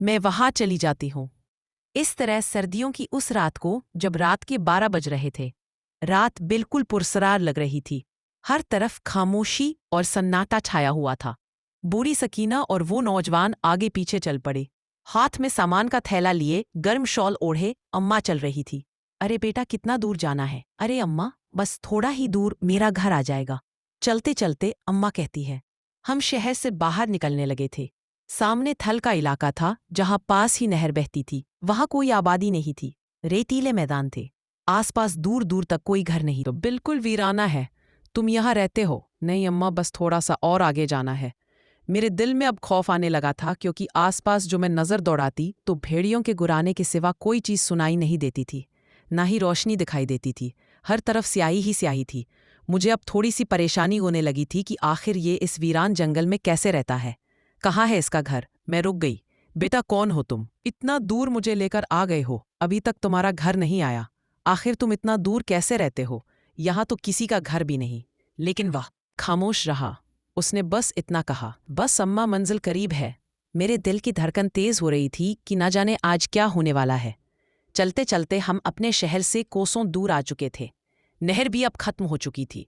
मैं वहां चली जाती हूँ। इस तरह सर्दियों की उस रात को, जब रात के 12 बज रहे थे, रात बिल्कुल पुरसरार लग रही थी। हर तरफ खामोशी और सन्नाटा छाया हुआ था। बूढ़ी सकीना और वो नौजवान आगे पीछे चल पड़े। हाथ में सामान का थैला लिए, गर्म शॉल ओढ़े अम्मा चल रही थी। अरे बेटा, कितना दूर जाना है? अरे अम्मा, बस थोड़ा ही दूर, मेरा घर आ जाएगा। चलते चलते अम्मा कहती है। हम शहर से बाहर निकलने लगे थे। सामने थल का इलाका था, जहां पास ही नहर बहती थी। वहां कोई आबादी नहीं थी, रेतीले मैदान थे। आसपास दूर दूर तक कोई घर नहीं। तो बिल्कुल वीराना है। तुम यहाँ रहते हो? नहीं अम्मा, बस थोड़ा सा और आगे जाना है। मेरे दिल में अब खौफ आने लगा था, क्योंकि आसपास जो मैं नज़र दौड़ाती तो भेड़ियों के गुराने के सिवा कोई चीज़ सुनाई नहीं देती थी। ना ही रोशनी दिखाई देती थी। हर तरफ स्याही ही स्याही थी। मुझे अब थोड़ी सी परेशानी होने लगी थी कि आखिर ये इस वीरान जंगल में कैसे रहता है। कहाँ है इसका घर? मैं रुक गई। बेटा, कौन हो तुम? इतना दूर मुझे लेकर आ गए हो, अभी तक तुम्हारा घर नहीं आया। आखिर तुम इतना दूर कैसे रहते हो? यहाँ तो किसी का घर भी नहीं। लेकिन वह खामोश रहा। उसने बस इतना कहा, बस अम्मा, मंजिल करीब है। मेरे दिल की धड़कन तेज हो रही थी कि न जाने आज क्या होने वाला है। चलते चलते हम अपने शहर से कोसों दूर आ चुके थे। नहर भी अब खत्म हो चुकी थी।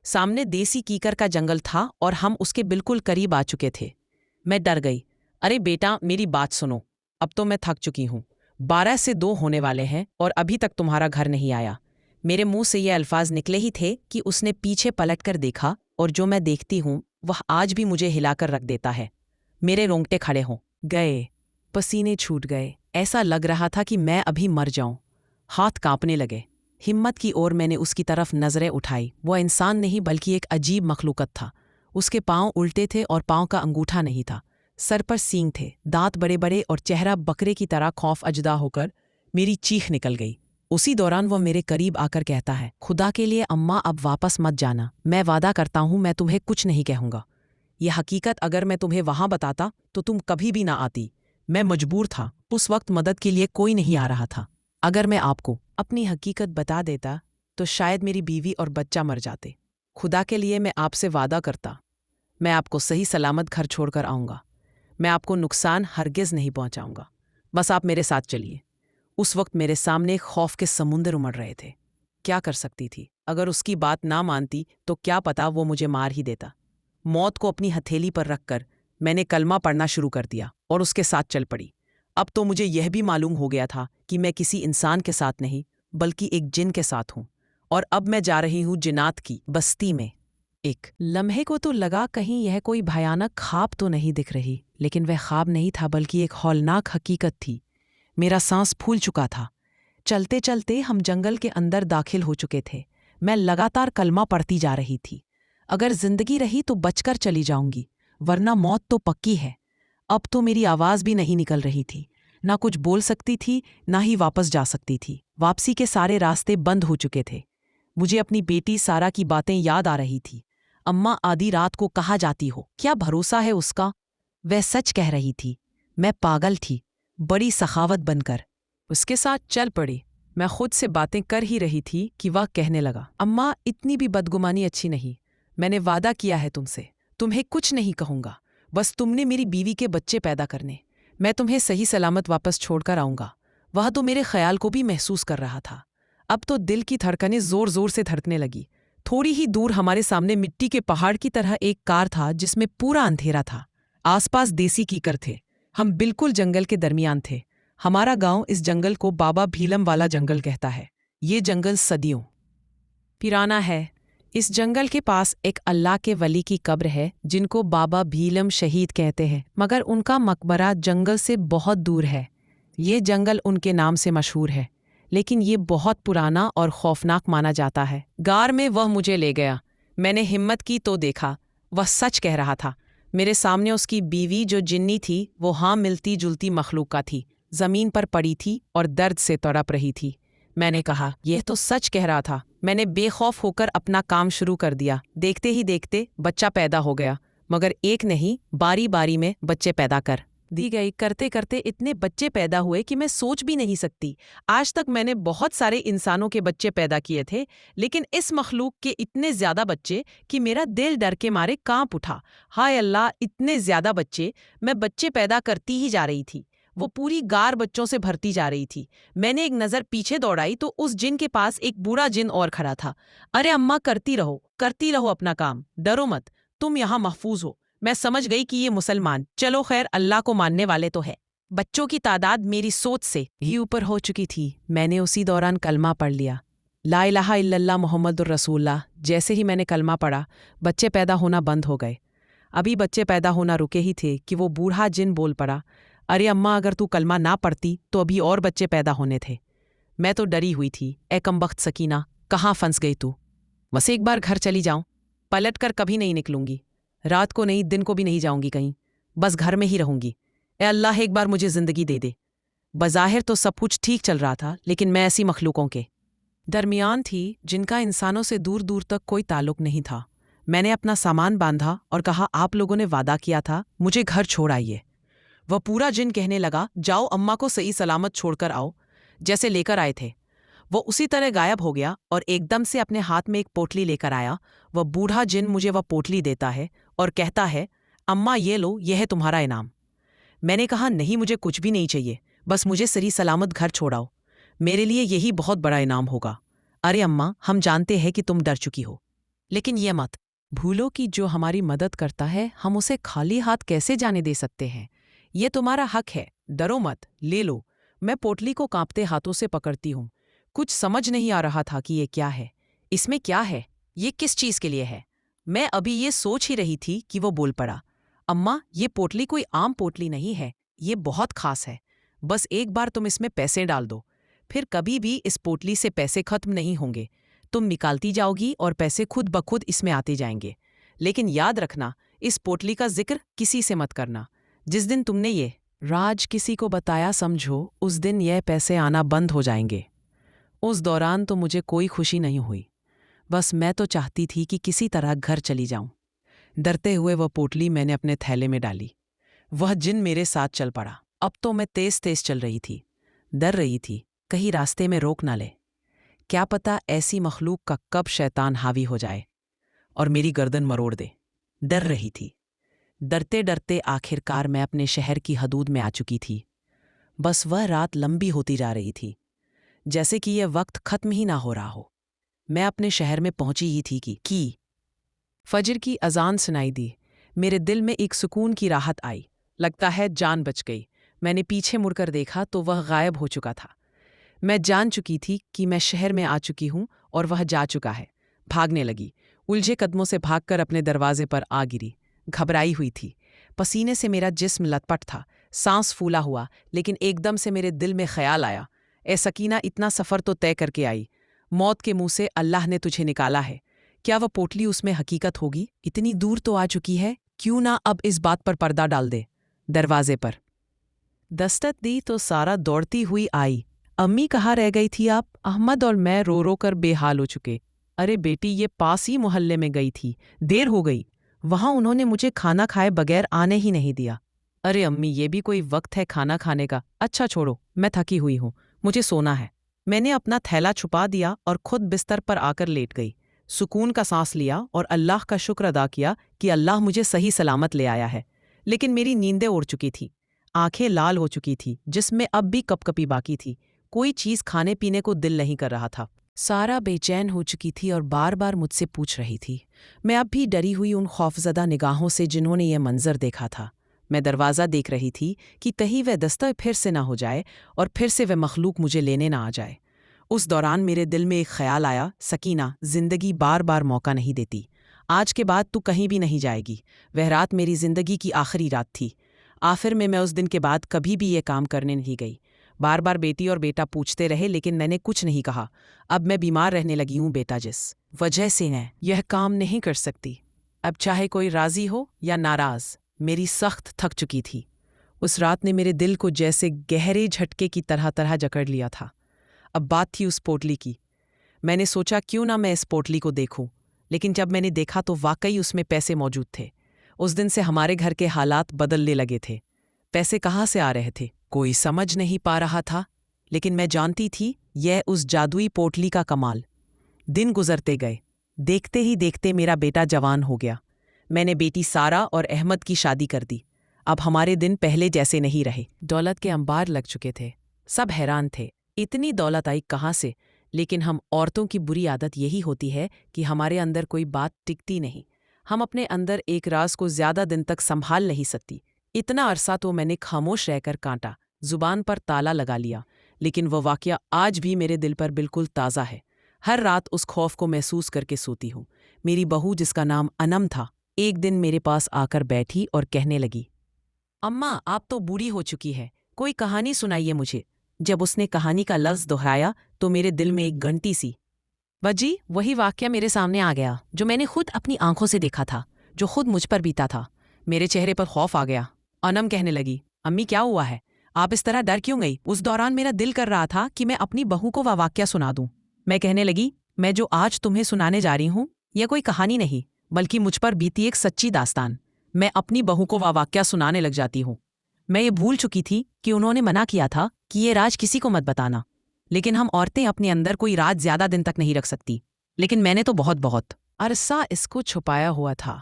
सामने देसी कीकर का जंगल था और हम उसके बिल्कुल करीब आ चुके थे। मैं डर गई। अरे बेटा, मेरी बात सुनो। अब तो मैं थक चुकी हूँ। 12 से 2 होने वाले हैं और अभी तक तुम्हारा घर नहीं आया। मेरे मुंह से ये अल्फाज निकले ही थे कि उसने पीछे पलटकर देखा, और जो मैं देखती हूँ वह आज भी मुझे हिलाकर रख देता है। मेरे रोंगटे खड़े हो गए, पसीने छूट गए। ऐसा लग रहा था कि मैं अभी मर जाऊं। हाथ कांपने लगे। हिम्मत की ओर मैंने उसकी तरफ नजरें उठाई। वह इंसान नहीं बल्कि एक अजीब मखलूकत था। उसके पांव उल्टे थे और पांव का अंगूठा नहीं था। सर पर सींग थे, दांत बड़े बड़े, और चेहरा बकरे की तरह खौफ अजदा होकर मेरी चीख निकल गई। उसी दौरान वह मेरे करीब आकर कहता है, खुदा के लिए अम्मा, अब वापस मत जाना। मैं वादा करता हूं मैं तुम्हें कुछ नहीं कहूंगा। यह हकीकत अगर मैं तुम्हें वहां बताता तो तुम कभी भी ना आती। मैं मजबूर था। उस वक्त मदद के लिए कोई नहीं आ रहा था। अगर मैं आपको अपनी हकीकत बता देता तो शायद मेरी बीवी और बच्चा मर जाते। खुदा के लिए मैं आपसे वादा करता, मैं आपको सही सलामत घर छोड़कर आऊंगा। मैं आपको नुकसान हरगिज नहीं पहुंचाऊंगा। बस आप मेरे साथ चलिए। उस वक्त मेरे सामने खौफ के समुंदर उमड़ रहे थे। क्या कर सकती थी? अगर उसकी बात ना मानती तो क्या पता वो मुझे मार ही देता। मौत को अपनी हथेली पर रखकर मैंने कलमा पढ़ना शुरू कर दिया और उसके साथ चल पड़ी। अब तो मुझे यह भी मालूम हो गया था कि मैं किसी इंसान के साथ नहीं बल्कि एक जिन के साथ हूं, और अब मैं जा रही हूं जिन्नात की बस्ती में। एक लम्हे को तो लगा कहीं यह कोई भयानक ख्वाब तो नहीं दिख रही, लेकिन वह ख्वाब नहीं था बल्कि एक हौलनाक हकीकत थी। मेरा सांस फूल चुका था। चलते चलते हम जंगल के अंदर दाखिल हो चुके थे। मैं लगातार कलमा पढ़ती जा रही थी। अगर जिंदगी रही तो बचकर चली जाऊंगी, वरना मौत तो पक्की है। अब तो मेरी आवाज भी नहीं निकल रही थी। ना कुछ बोल सकती थी, ना ही वापस जा सकती थी। वापसी के सारे रास्ते बंद हो चुके थे। मुझे अपनी बेटी सारा की बातें याद आ रही थी। अम्मा, आधी रात को कहाँ जाती हो? क्या भरोसा है उसका? वह सच कह रही थी। मैं पागल थी, बड़ी सखावत बनकर उसके साथ चल पड़ी। मैं खुद से बातें कर ही रही थी कि वह कहने लगा, अम्मा, इतनी भी बदगुमानी अच्छी नहीं। मैंने वादा किया है तुमसे, तुम्हें कुछ नहीं कहूंगा। बस तुमने मेरी बीवी के बच्चे पैदा करने। मैं तुम्हें सही सलामत वापस छोड़कर आऊंगा। वह तो मेरे ख्याल को भी महसूस कर रहा था। अब तो दिल की धड़कनें जोर जोर से धड़कने लगी। थोड़ी ही दूर हमारे सामने मिट्टी के पहाड़ की तरह एक कार था, जिसमें पूरा अंधेरा था। आसपास देसी कीकर थे। हम बिल्कुल जंगल के दरमियान थे। हमारा गांव इस जंगल को बाबा भीलम वाला जंगल कहता है। ये जंगल सदियों पुराना है। इस जंगल के पास एक अल्लाह के वली की कब्र है, जिनको बाबा भीलम शहीद कहते हैं, मगर उनका मकबरा जंगल से बहुत दूर है। ये जंगल उनके नाम से मशहूर है, लेकिन ये बहुत पुराना और खौफनाक माना जाता है। गार में वह मुझे ले गया। मैंने हिम्मत की तो देखा, वह सच कह रहा था। मेरे सामने उसकी बीवी, जो जिन्नी थी, वो हाँ मिलती जुलती मखलूका थी, जमीन पर पड़ी थी और दर्द से तड़प रही थी। मैंने कहा, यह तो सच कह रहा था। मैंने बेखौफ होकर अपना काम शुरू कर दिया। देखते ही देखते बच्चा पैदा हो गया, मगर एक नहीं, बारी बारी में बच्चे पैदा कर दी गई। करते करते इतने बच्चे पैदा हुए कि मैं सोच भी नहीं सकती। आज तक मैंने बहुत सारे इंसानों के बच्चे पैदा किए थे, लेकिन इस मखलूक के इतने ज्यादा बच्चे कि मेरा दिल डर के मारे कांप उठा। हाय अल्लाह, इतने ज्यादा बच्चे! मैं बच्चे पैदा करती ही जा रही थी। वो पूरी गार बच्चों से भरती जा रही थी। मैंने एक नज़र पीछे दौड़ाई तो उस जिन के पास एक बूढ़ा जिन और खड़ा था। अरे अम्मा, करती रहो अपना काम, डरो मत, तुम यहाँ महफूज हो। मैं समझ गई कि ये मुसलमान, चलो खैर, अल्लाह को मानने वाले तो है। बच्चों की तादाद मेरी सोच से ही ऊपर हो चुकी थी। मैंने उसी दौरान कलमा पढ़ लिया, ला इलाहा इल्लल्लाह मुहम्मदुर रसूलुल्लाह। जैसे ही मैंने कलमा पढ़ा, बच्चे पैदा होना बंद हो गए। अभी बच्चे पैदा होना रुके ही थे कि वो बूढ़ा जिन बोल पड़ा, अरे अम्मा, अगर तू कलमा ना पढ़ती तो अभी और बच्चे पैदा होने थे। मैं तो डरी हुई थी। ए कमबख्त सकीना, कहाँ फंस गई तू? बस एक बार घर चली जाऊं, पलट कर कभी नहीं निकलूंगी। रात को नहीं, दिन को भी नहीं जाऊंगी कहीं, बस घर में ही रहूंगी। ए अल्लाह, एक बार मुझे जिंदगी दे दे। बज़ाहिर तो सब कुछ ठीक चल रहा था, लेकिन मैं ऐसी मखलूकों के दरमियान थी जिनका इंसानों से दूर दूर तक कोई ताल्लुक नहीं था। मैंने अपना सामान बांधा और कहा, आप लोगों ने वादा किया था, मुझे घर छोड़ आइए। वह पूरा जिन कहने लगा, जाओ अम्मा को सही सलामत छोड़कर आओ, जैसे लेकर आए थे। वो उसी तरह गायब हो गया और एकदम से अपने हाथ में एक पोटली लेकर आया। वह बूढ़ा जिन मुझे वह पोटली देता है और कहता है, अम्मा ये लो, यह है तुम्हारा इनाम। मैंने कहा, नहीं, मुझे कुछ भी नहीं चाहिए, बस मुझे सही सलामत घर छोड़ाओ, मेरे लिए यही बहुत बड़ा इनाम होगा। अरे अम्मा, हम जानते हैं कि तुम डर चुकी हो, लेकिन ये मत भूलो कि जो हमारी मदद करता है, हम उसे खाली हाथ कैसे जाने दे सकते हैं। ये तुम्हारा हक है, डरो मत, ले लो। मैं पोटली को कांपते हाथों से पकड़ती हूँ। कुछ समझ नहीं आ रहा था कि ये क्या है, इसमें क्या है, ये किस चीज़ के लिए है। मैं अभी ये सोच ही रही थी कि वो बोल पड़ा, अम्मा, ये पोटली कोई आम पोटली नहीं है, ये बहुत खास है। बस एक बार तुम इसमें पैसे डाल दो, फिर कभी भी इस पोटली से पैसे खत्म नहीं होंगे। तुम निकालती जाओगी और पैसे खुद ब खुद इसमें आते जाएंगे। लेकिन याद रखना, इस पोटली का जिक्र किसी से मत करना। जिस दिन तुमने ये राज किसी को बताया, समझो उस दिन यह पैसे आना बंद हो जाएंगे। उस दौरान तो मुझे कोई खुशी नहीं हुई, बस मैं तो चाहती थी कि किसी तरह घर चली जाऊं। डरते हुए वह पोटली मैंने अपने थैले में डाली। वह जिन मेरे साथ चल पड़ा। अब तो मैं तेज तेज चल रही थी, डर रही थी कहीं रास्ते में रोक ना ले। क्या पता ऐसी मखलूक का कब शैतान हावी हो जाए और मेरी गर्दन मरोड़ दे। डर रही थी। डरते डरते आखिरकार मैं अपने शहर की हदूद में आ चुकी थी। बस वह रात लंबी होती जा रही थी, जैसे कि यह वक्त खत्म ही ना हो रहा हो। मैं अपने शहर में पहुंची ही थी कि फजर की अजान सुनाई दी। मेरे दिल में एक सुकून की राहत आई। लगता है जान बच गई। मैंने पीछे मुड़कर देखा तो वह गायब हो चुका था। मैं जान चुकी थी कि मैं शहर में आ चुकी हूं और वह जा चुका है। भागने लगी। उलझे कदमों से भागकर अपने दरवाजे पर आ गिरी। घबराई हुई थी। पसीने से मेरा जिस्म लथपथ था। सांस फूला हुआ, लेकिन एकदम से मेरे दिल में ख्याल आया, ए सकीना, इतना सफ़र तो तय करके आई। मौत के मुंह से अल्लाह ने तुझे निकाला है। क्या वह पोटली उसमें हकीकत होगी? इतनी दूर तो आ चुकी है, क्यों ना अब इस बात पर पर्दा डाल दे। दरवाजे पर दस्तक दी तो सारा दौड़ती हुई आई। अम्मी, कहाँ रह गई थी आप? अहमद और मैं रो रो कर बेहाल हो चुके। अरे बेटी, ये पास ही मोहल्ले में गई थी, देर हो गई। वहां उन्होंने मुझे खाना खाए बगैर आने ही नहीं दिया। अरे अम्मी, ये भी कोई वक्त है खाना खाने का? अच्छा छोड़ो, मैं थकी हुई हूँ, मुझे सोना है। मैंने अपना थैला छुपा दिया और खुद बिस्तर पर आकर लेट गई। सुकून का सांस लिया और अल्लाह का शुक्र अदा किया कि अल्लाह मुझे सही सलामत ले आया है। लेकिन मेरी नींदें उड़ चुकी थी, आंखें लाल हो चुकी थी, जिसमें अब भी कपकपी बाकी थी। कोई चीज़ खाने पीने को दिल नहीं कर रहा था। सारा बेचैन हो चुकी थी और बार बार मुझसे पूछ रही थी। मैं अब भी डरी हुई उन खौफजदा निगाहों से जिन्होंने यह मंजर देखा था। मैं दरवाज़ा देख रही थी कि कहीं वह दस्तक फिर से ना हो जाए और फिर से वह मखलूक मुझे लेने ना आ जाए। उस दौरान मेरे दिल में एक ख्याल आया, सकीना, जिंदगी बार बार मौका नहीं देती। आज के बाद तू कहीं भी नहीं जाएगी। वह रात मेरी जिंदगी की आखिरी रात थी। आखिर में मैं उस दिन के बाद कभी भी ये काम करने नहीं गई। बार बार बेटी और बेटा पूछते रहे, लेकिन मैंने कुछ नहीं कहा। अब मैं बीमार रहने लगी हूँ बेटा, जिस वजह से मैं यह काम नहीं कर सकती। अब चाहे कोई राजी हो या नाराज, मेरी सख्त थक चुकी थी। उस रात ने मेरे दिल को जैसे गहरे झटके की तरह तरह जकड़ लिया था। अब बात थी उस पोटली की। मैंने सोचा क्यों ना मैं इस पोटली को देखूं, लेकिन जब मैंने देखा तो वाकई उसमें पैसे मौजूद थे। उस दिन से हमारे घर के हालात बदलने लगे थे। पैसे कहाँ से आ रहे थे कोई समझ नहीं पा रहा था, लेकिन मैं जानती थी यह उस जादुई पोटली का कमाल। दिन गुजरते गए। देखते ही देखते मेरा बेटा जवान हो गया। मैंने बेटी सारा और अहमद की शादी कर दी। अब हमारे दिन पहले जैसे नहीं रहे। दौलत के अंबार लग चुके थे। सब हैरान थे, इतनी दौलत आई कहाँ से? लेकिन हम औरतों की बुरी आदत यही होती है कि हमारे अंदर कोई बात टिकती नहीं। हम अपने अंदर एक राज को ज्यादा दिन तक संभाल नहीं सकती। इतना अरसा तो मैंने खामोश रहकर काटा, जुबान पर ताला लगा लिया, लेकिन वह वाकया आज भी मेरे दिल पर बिल्कुल ताज़ा है। हर रात उस खौफ को महसूस करके सोती हूँ। मेरी बहू, जिसका नाम अनम था, एक दिन मेरे पास आकर बैठी और कहने लगी, अम्मा, आप तो बूढ़ी हो चुकी है, कोई कहानी सुनाइए मुझे। जब उसने कहानी का लफ्ज़ दोहराया तो मेरे दिल में एक घंटी सी बजी। वही वाकया मेरे सामने आ गया जो मैंने खुद अपनी आंखों से देखा था, जो खुद मुझ पर बीता था। मेरे चेहरे पर खौफ आ गया। अनम कहने लगी, अम्मी क्या हुआ है? आप इस तरह डर क्यों गई? उस दौरान मेरा दिल कर रहा था कि मैं अपनी बहू को वह वाकया सुना दूं। मैं कहने लगी, मैं जो आज तुम्हें सुनाने जा रही हूं, यह कोई कहानी नहीं, बल्कि मुझ पर बीती एक सच्ची दास्तान। मैं अपनी बहू को वह वाकया सुनाने लग जाती हूँ। मैं ये भूल चुकी थी कि उन्होंने मना किया था कि ये राज किसी को मत बताना, लेकिन हम औरतें अपने अंदर कोई राज ज्यादा दिन तक नहीं रख सकती। लेकिन मैंने तो बहुत अरसा इसको छुपाया हुआ था।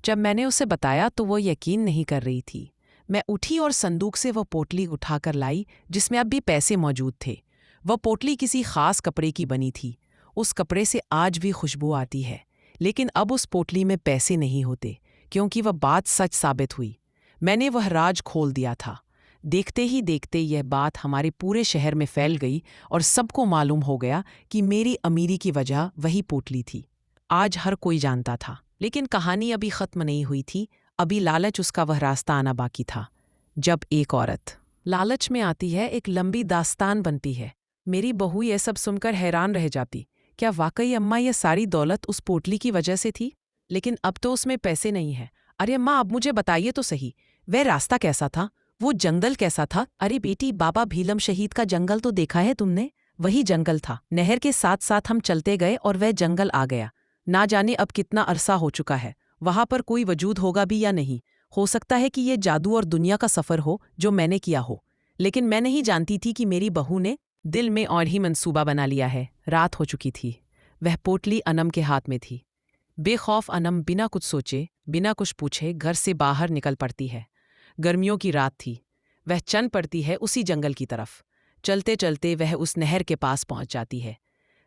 जब मैंने उसे बताया तो वो यकीन नहीं कर रही थी। मैं उठी और संदूक से वह पोटली उठाकर लाई जिसमें अब भी पैसे मौजूद थे। वह पोटली किसी खास कपड़े की बनी थी। उस कपड़े से आज भी खुशबू आती है, लेकिन अब उस पोटली में पैसे नहीं होते, क्योंकि वह बात सच साबित हुई। मैंने वह राज खोल दिया था। देखते ही देखते यह बात हमारे पूरे शहर में फैल गई और सबको मालूम हो गया कि मेरी अमीरी की वजह वही पोटली थी। आज हर कोई जानता था, लेकिन कहानी अभी खत्म नहीं हुई थी। अभी लालच उसका वह रास्ता आना बाकी था। जब एक औरत लालच में आती है, एक लंबी दास्तान बनती है। मेरी बहू यह सब सुनकर हैरान रह जाती। क्या वाकई अम्मा यह सारी दौलत उस पोटली की वजह से थी? लेकिन अब तो उसमें पैसे नहीं है। अरे अम्मा, अब मुझे बताइए तो सही, वह रास्ता कैसा था? वो जंगल कैसा था? अरे बेटी, बाबा भीलम शहीद का जंगल तो देखा है तुमने? वही जंगल था। नहर के साथ साथ हम चलते गए और वह जंगल आ गया। ना जाने अब कितना अरसा हो चुका है। वहां पर कोई वजूद होगा भी या नहीं। हो सकता है कि ये जादू और दुनिया का सफर हो जो मैंने किया हो, लेकिन मैं नहीं जानती थी कि मेरी बहू ने दिल में और ही मंसूबा बना लिया है। रात हो चुकी थी। वह पोटली अनम के हाथ में थी। बेखौफ अनम बिना कुछ सोचे, बिना कुछ पूछे घर से बाहर निकल पड़ती है। गर्मियों की रात थी। वह चल पड़ती है उसी जंगल की तरफ। चलते चलते वह उस नहर के पास पहुंच जाती है।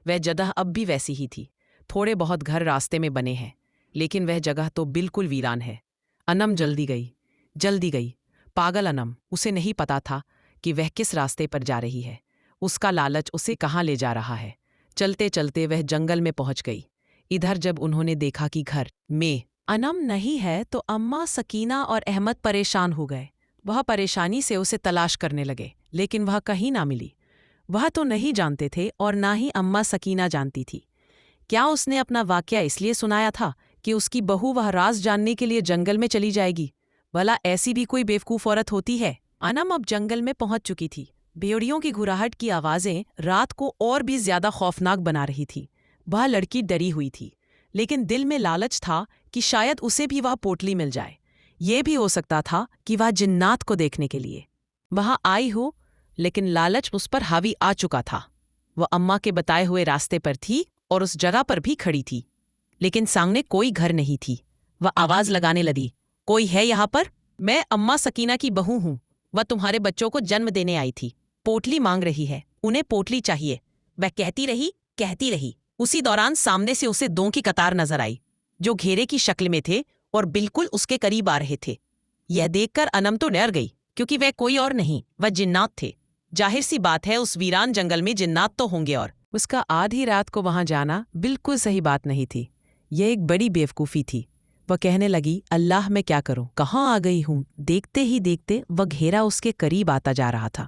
वह जगह अब भी वैसी ही थी। थोड़े बहुत घर रास्ते में बने हैं, लेकिन वह जगह तो बिल्कुल वीरान है। अनम जल्दी गई। पागल अनम, उसे नहीं पता था कि वह किस रास्ते पर जा रही है। उसका लालच उसे कहाँ ले जा रहा है। चलते चलते वह जंगल में पहुंच गई। इधर जब उन्होंने देखा कि घर में अनम नहीं है तो अम्मा, सकीना और अहमद परेशान हो गए। वह परेशानी से उसे तलाश करने लगे, लेकिन वह कहीं ना मिली। वह तो नहीं जानते थे और ना ही अम्मा सकीना जानती थी। क्या उसने अपना वाकया इसलिए सुनाया था कि उसकी बहू वह राज जानने के लिए जंगल में चली जाएगी? भला ऐसी भी कोई बेवकूफ औरत होती है? अनम अब जंगल में पहुंच चुकी थी। भेड़ियों की घुराहट की आवाजें रात को और भी ज्यादा खौफनाक बना रही थी। वह लड़की डरी हुई थी, लेकिन दिल में लालच था कि शायद उसे भी वह पोटली मिल जाए। ये भी हो सकता था कि वह जिन्नात को देखने के लिए वहां आई हो, लेकिन लालच उस पर हावी आ चुका था। वह अम्मा के बताए हुए रास्ते पर थी और उस जगह पर भी खड़ी थी, लेकिन सामने कोई घर नहीं थी। वह आवाज लगाने लगी, कोई है यहाँ पर? मैं अम्मा सकीना की बहू हूं। वह तुम्हारे बच्चों को जन्म देने आई थी। पोटली मांग रही है, उन्हें पोटली चाहिए। वह कहती रही। उसी दौरान सामने से उसे दो की कतार नजर आई, जो घेरे की शक्ल में थे और बिल्कुल उसके करीब आ रहे थे। यह देखकर अनम तो डर गई, क्योंकि वह कोई और नहीं, वह जिन्नात थे। जाहिर सी बात है, उस वीरान जंगल में जिन्नात तो होंगे, और उसका आधी रात को वहां जाना बिल्कुल सही बात नहीं थी। यह एक बड़ी बेवकूफ़ी थी। वह कहने लगी, अल्लाह मैं क्या करूं, कहाँ आ गई हूं। देखते ही देखते वह घेरा उसके करीब आता जा रहा था।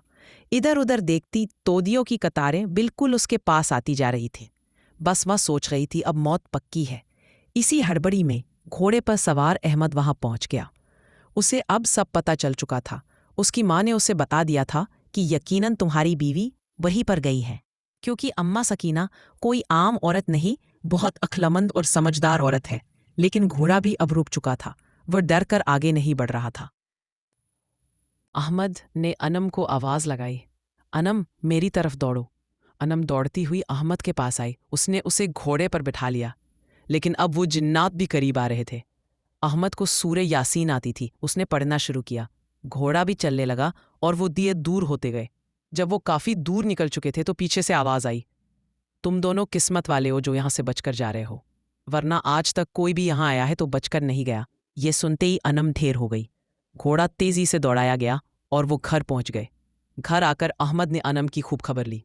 इधर उधर देखती तोदियों की कतारें बिल्कुल उसके पास आती जा रही थी। बस वह सोच रही थी अब मौत पक्की है। इसी हड़बड़ी में घोड़े पर सवार अहमद वहां पहुंच गया। उसे अब सब पता चल चुका था। उसकी माँ ने उसे बता दिया था कि यकीनन तुम्हारी बीवी वहीं पर गई है, क्योंकि अम्मा सकीना कोई आम औरत नहीं, बहुत अक्लमंद और समझदार औरत है। लेकिन घोड़ा भी अब रुक चुका था। वह डर कर आगे नहीं बढ़ रहा था। अहमद ने अनम को आवाज लगाई, अनम मेरी तरफ दौड़ो। अनम दौड़ती हुई अहमद के पास आई। उसने उसे घोड़े पर बिठा लिया, लेकिन अब वो जिन्नात भी करीब आ रहे थे। अहमद को सूरे यासीन आती थी। उसने पढ़ना शुरू किया। घोड़ा भी चलने लगा और वो दिए दूर होते गए। जब वो काफी दूर निकल चुके थे तो पीछे से आवाज आई, तुम दोनों किस्मत वाले हो जो यहां से बचकर जा रहे हो, वरना आज तक कोई भी यहां आया है तो बचकर नहीं गया। ये सुनते ही अनम ढेर हो गई। घोड़ा तेजी से दौड़ाया गया और वो घर पहुंच गए। घर आकर अहमद ने अनम की खूब खबर ली।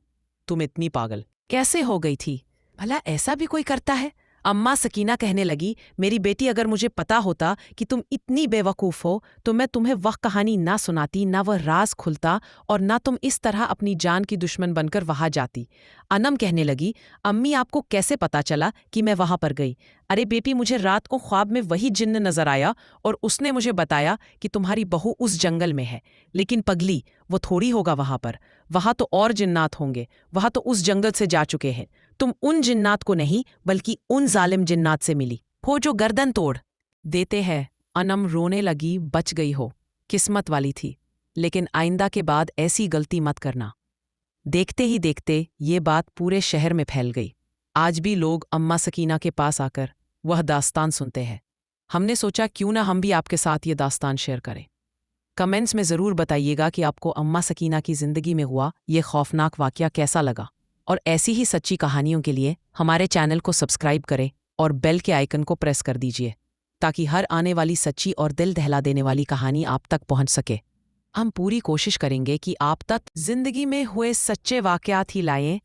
तुम इतनी पागल कैसे हो गई थी? भला ऐसा भी कोई करता है? अम्मा सकीना कहने लगी, मेरी बेटी, अगर मुझे पता होता कि तुम इतनी बेवकूफ़ हो तो मैं तुम्हें वह कहानी ना सुनाती, ना वह राज खुलता और ना तुम इस तरह अपनी जान की दुश्मन बनकर वहां जाती। अनम कहने लगी, अम्मी आपको कैसे पता चला कि मैं वहां पर गई? अरे बेटी, मुझे रात को ख्वाब में वही जिन्न नजर आया और उसने मुझे बताया कि तुम्हारी बहू उस जंगल में है। लेकिन पगली, वो थोड़ी होगा वहां पर। वहां तो और जिन्नात होंगे। वहां तो उस जंगल से जा चुके हैं। तुम उन जिन्नात को नहीं बल्कि उन जालिम जिन्नात से मिली हो जो गर्दन तोड़ देते हैं। अनम रोने लगी, बच गई हो, किस्मत वाली थी। लेकिन आइंदा के बाद ऐसी गलती मत करना। देखते ही देखते ये बात पूरे शहर में फैल गई। आज भी लोग अम्मा सकीना के पास आकर वह दास्तान सुनते हैं। हमने सोचा क्यों ना हम भी आपके साथ ये दास्तान शेयर करें। कमेंट्स में ज़रूर बताइएगा कि आपको अम्मा सकीना की ज़िंदगी में हुआ ये खौफनाक वाक़या कैसा लगा। और ऐसी ही सच्ची कहानियों के लिए हमारे चैनल को सब्सक्राइब करें और बेल के आइकन को प्रेस कर दीजिए, ताकि हर आने वाली सच्ची और दिल दहला देने वाली कहानी आप तक पहुंच सके। हम पूरी कोशिश करेंगे कि आप तक ज़िंदगी में हुए सच्चे वाक़यात ही लाएं